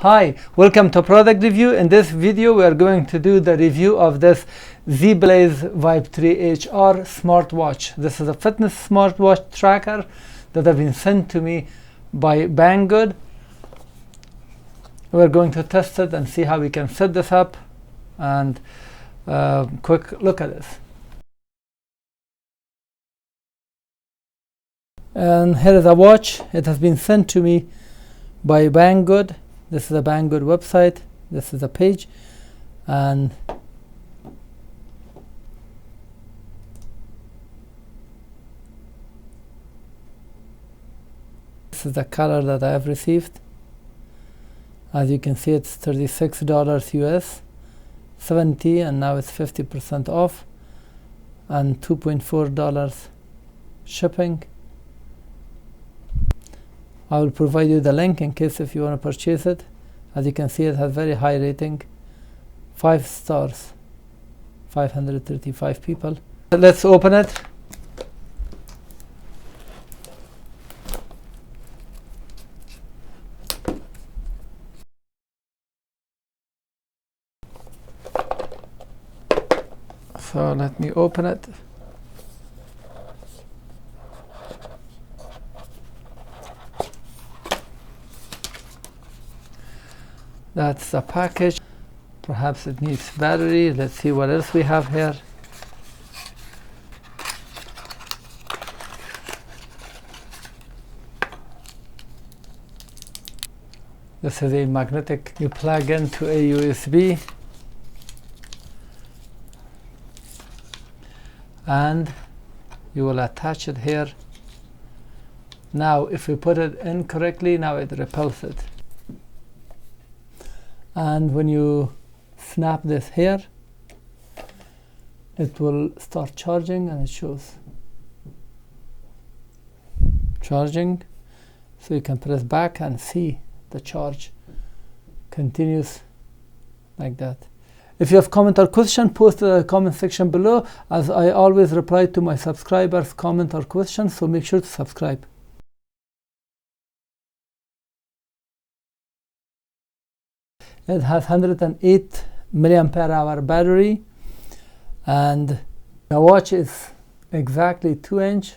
Hi, welcome to product review. In this video we are going to do the review of this Zeblaze VIBE 3HR smartwatch. This is a fitness smartwatch tracker that have been sent to me by Banggood. We're going to test it and see how we can set this up, and quick look at this. And here is a watch. It has been sent to me by Banggood. This is a Banggood website. This is a page, and this is the color that I have received. As you can see, it's $36 US, 70, and now it's 50% off, and $2.4 shipping. I will provide you the link in case if you want to purchase it. As you can see, it has very high rating, 5 stars, 535 people. Let's open it. So let me open it. That's the package. Perhaps it needs battery. Let's see what else we have here. This is a magnetic. You plug into a USB, and you will attach it here. Now if we put it in correctly, now it repels it. And when you snap this here, it will start charging, and it shows charging. So you can press back and see the charge continues like that. If you have comment or question, post in the comment section below, as I always reply to my subscribers' comment or questions, so make sure to subscribe. It has 108 milliampere hour battery, and the watch is exactly 2-inch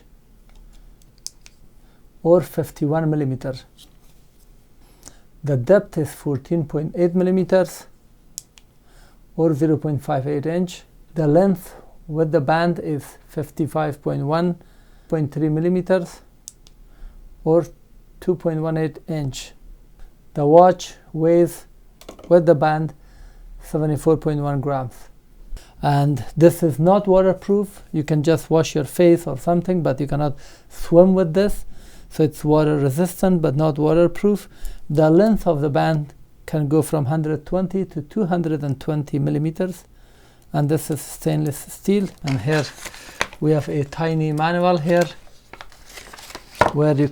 or 51 millimeters. The depth is 14.8 millimeters or 0.58 inch. The length with the band is 55.1.3 millimeters or 2.18 inch. The watch weighs with the band 74.1 grams, and this is not waterproof. You can just wash your face or something, but you cannot swim with this, so it's water resistant but not waterproof. The length of the band can go from 120 to 220 millimeters, and this is stainless steel. And here we have a tiny manual here where you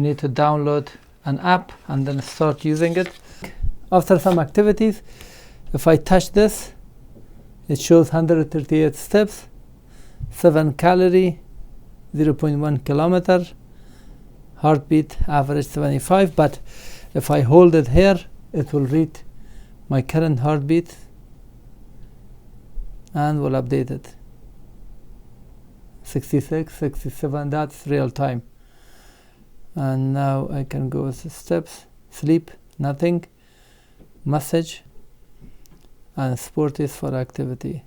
need to download an app and then start using it. After some activities, if I touch this, it shows 138 steps, 7 calorie, 0.1 kilometer, heartbeat average 75. But if I hold it here, it will read my current heartbeat and will update it. 66, 67, that's real time. And now I can go with the steps, sleep, nothing, message, and sport is for activity.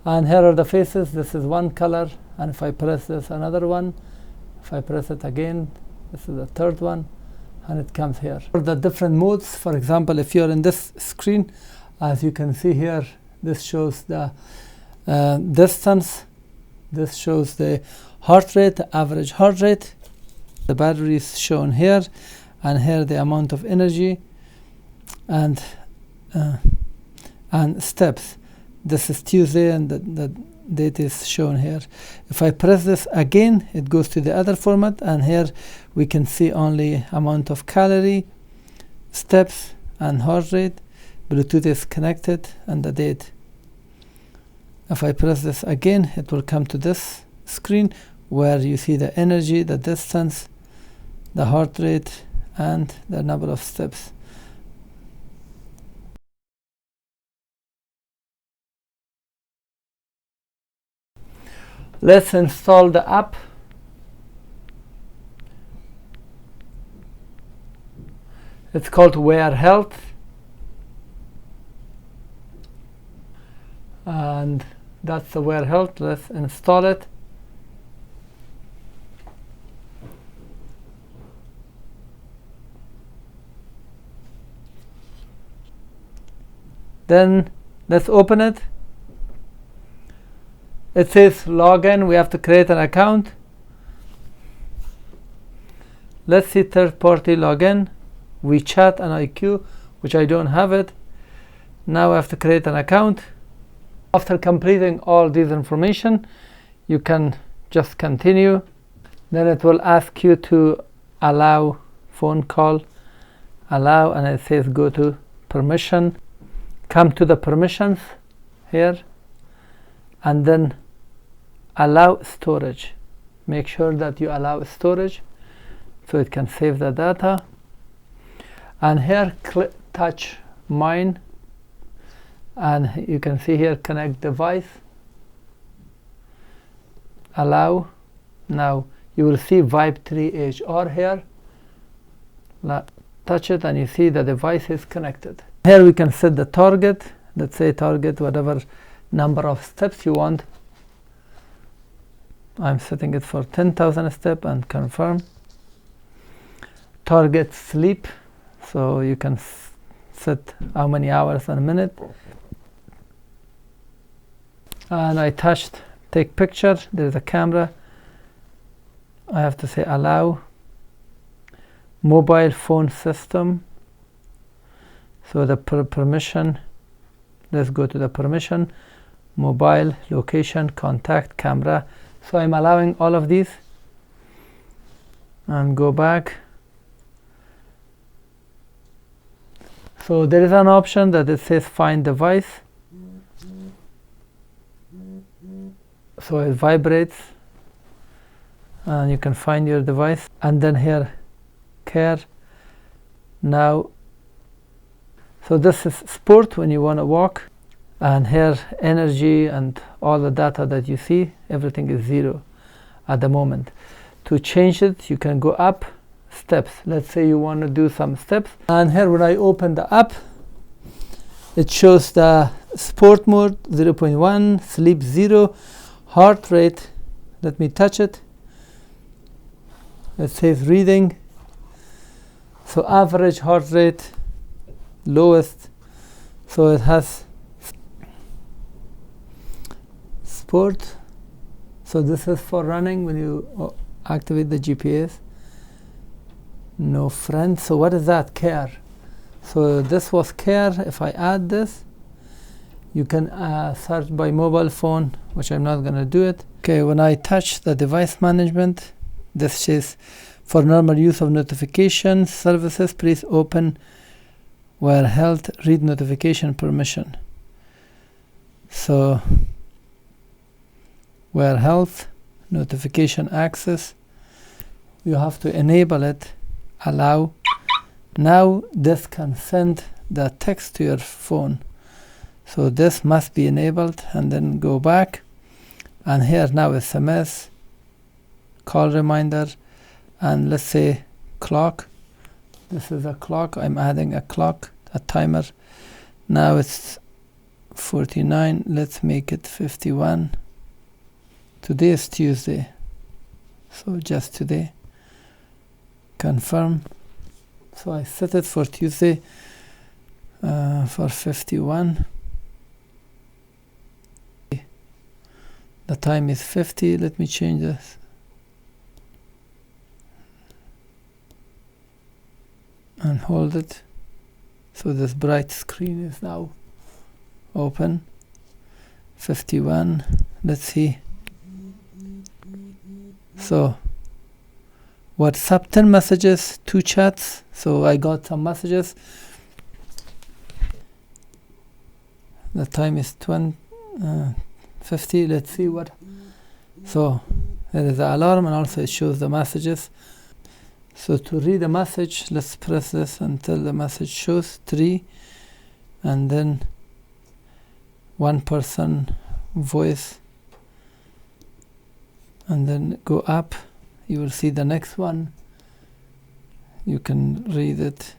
And here are the faces. This is one color, and if I press this, another one. If I press it again, this is the third one, and it comes here. For the different modes, for example, if you're in this screen, as you can see here, this shows the distance, this shows the heart rate, the average heart rate, the battery is shown here, and here the amount of energy, and steps. This is Tuesday, and the date is shown here. If I press this again, it goes to the other format, and here we can see only amount of calorie, steps, and heart rate. Bluetooth is connected, and the date. If I press this again, it will come to this screen where you see the energy, the distance, the heart rate, and the number of steps. Let's install the app. It's called Wear Health, and that's the Wear Health. Let's install it. Then let's open it. It says login. We have to create an account. Let's see third-party login, WeChat and IQ, which I don't have it. Now I have to create an account. After completing all this information, you can just continue. Then it will ask you to allow phone call, allow, and it says go to permission. Come to the permissions here, and then allow storage. Make sure that you allow storage so it can save the data. And here touch mine, and you can see here connect device, allow. Now you will see Vibe 3 HR here. Touch it and you see the device is connected. Here we can set the target. Let's say target whatever number of steps you want. I'm setting it for 10,000 steps and confirm. Target sleep, so you can set how many hours in a minute. And I touched take picture. There's a camera. I have to say allow. Mobile phone system, so the permission, let's go to the permission, mobile, location, contact, camera. So I'm allowing all of these, and go back. So there is an option that it says find device, so it vibrates and you can find your device. And then here care. Now, so this is sport when you want to walk, and here energy and all the data that you see, everything is 0 at the moment. To change it, you can go up, steps. Let's say you want to do some steps, and here when I open the app, it shows the sport mode 0.1, sleep 0, heart rate. Let me touch it. It says reading. So average heart rate, lowest. So it has sport. So this is for running when you activate the GPS. No friends. So what is that? Care. So this was care. If I add this, you can search by mobile phone, which I'm not going to do it. Okay, when I touch the device management, this says for normal use of notification services, please open Wear Health, read notification permission. So Wear Health, notification access, you have to enable it, allow. Now this can send the text to your phone. So this must be enabled, and then go back, and here now SMS, call reminder, and let's say clock. This is a clock. I'm adding a clock, a timer. Now it's 49. Let's make it 51. Today is Tuesday, so just today. Confirm. So I set it for Tuesday for 51. The time is 50. Let me change this. And hold it. So this bright screen is now open. 51. Let's see. So WhatsApp 10 messages, 2 chats. So I got some messages. The time is 50. Let's see what. So there is the alarm, and also it shows the messages. So to read a message, let's press this until the message shows 3, and then one person voice, and then go up. You will see the next one. You can read it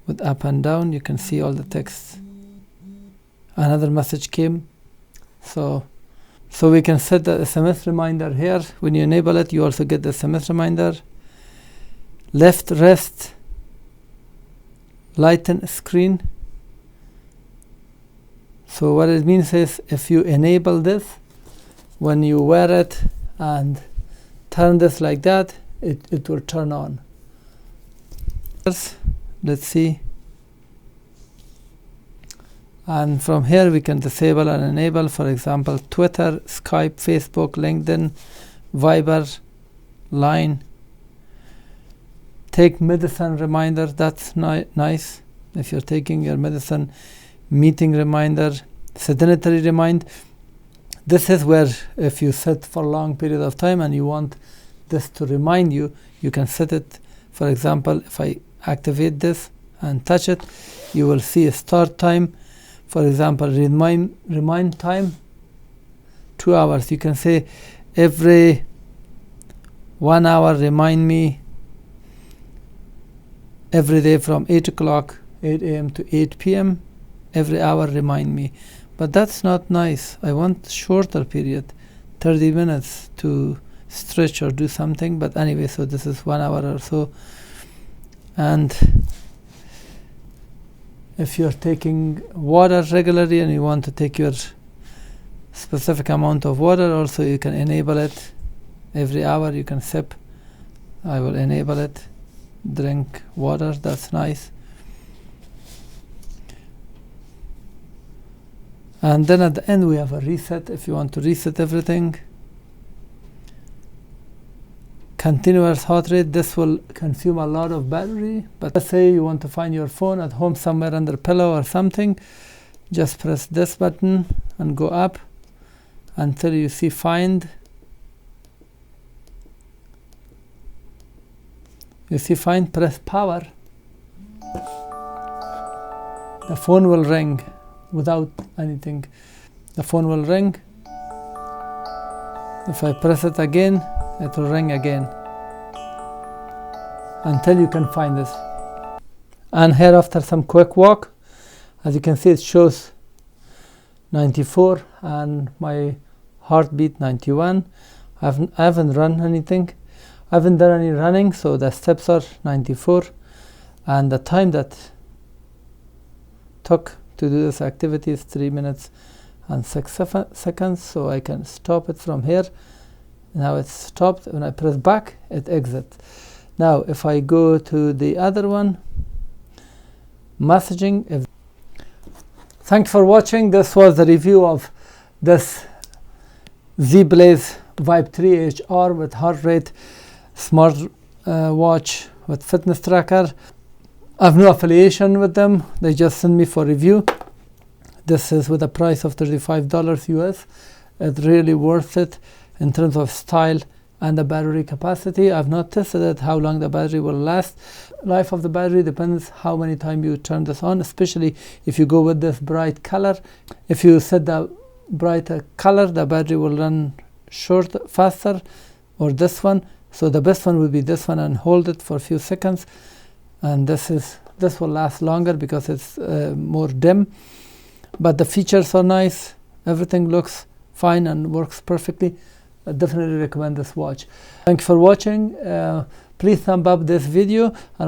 with up and down. You can see all the text. Another message came. So we can set the SMS reminder here. When you enable it, you also get the SMS reminder. Left rest, lighten screen. So what it means is, if you enable this, when you wear it and turn this like that, it will turn on. Let's see. And from here we can disable and enable, for example, Twitter, Skype, Facebook, LinkedIn, Viber, Line. Take medicine reminder, that's nice. If you're taking your medicine, meeting reminder, sedentary remind. This is where if you set for a long period of time and you want this to remind you, you can set it. For example, if I activate this and touch it, you will see a start time. For example, remind time 2 hours. You can say every 1 hour remind me every day from 8 a.m. to 8 p.m. every hour remind me. But that's not nice. I want shorter period, 30 minutes to stretch or do something. But anyway, so this is 1 hour or so. And if you're taking water regularly and you want to take your specific amount of water, also you can enable it. Every hour you can sip. I will enable it. Drink water, that's nice. And then at the end we have a reset. If you want to reset everything, continuous heart rate, this will consume a lot of battery. But let's say you want to find your phone at home somewhere under pillow or something, just press this button and go up until you see find. You see find, press power. The phone will ring without anything. The phone will ring. If I press it again, it will ring again until you can find this. And here, after some quick walk, as you can see, it shows 94 and my heartbeat 91. I haven't run anything. I haven't done any running, so the steps are 94, and the time that took to do this activity is 3 minutes and 6 seconds. So I can stop it from here. Now it's stopped. When I press back, it exits. Now if I go to the other one, messaging. Thanks for watching. This was the review of this Zeblaze VIBE 3 HR with heart rate smart watch with fitness tracker. I have no affiliation with them. They just send me for review. This is with a price of $35 US. It's really worth it in terms of style and the battery capacity. I've not tested it, how long the battery will last. Life of the battery depends how many times you turn this on, especially if you go with this bright color. If you set the brighter color, the battery will run faster, or this one. So the best one would be this one, and hold it for a few seconds. And this will last longer because it's more dim. But the features are nice. Everything looks fine and works perfectly. I definitely recommend this watch. Thank you for watching. Please thumb up this video. And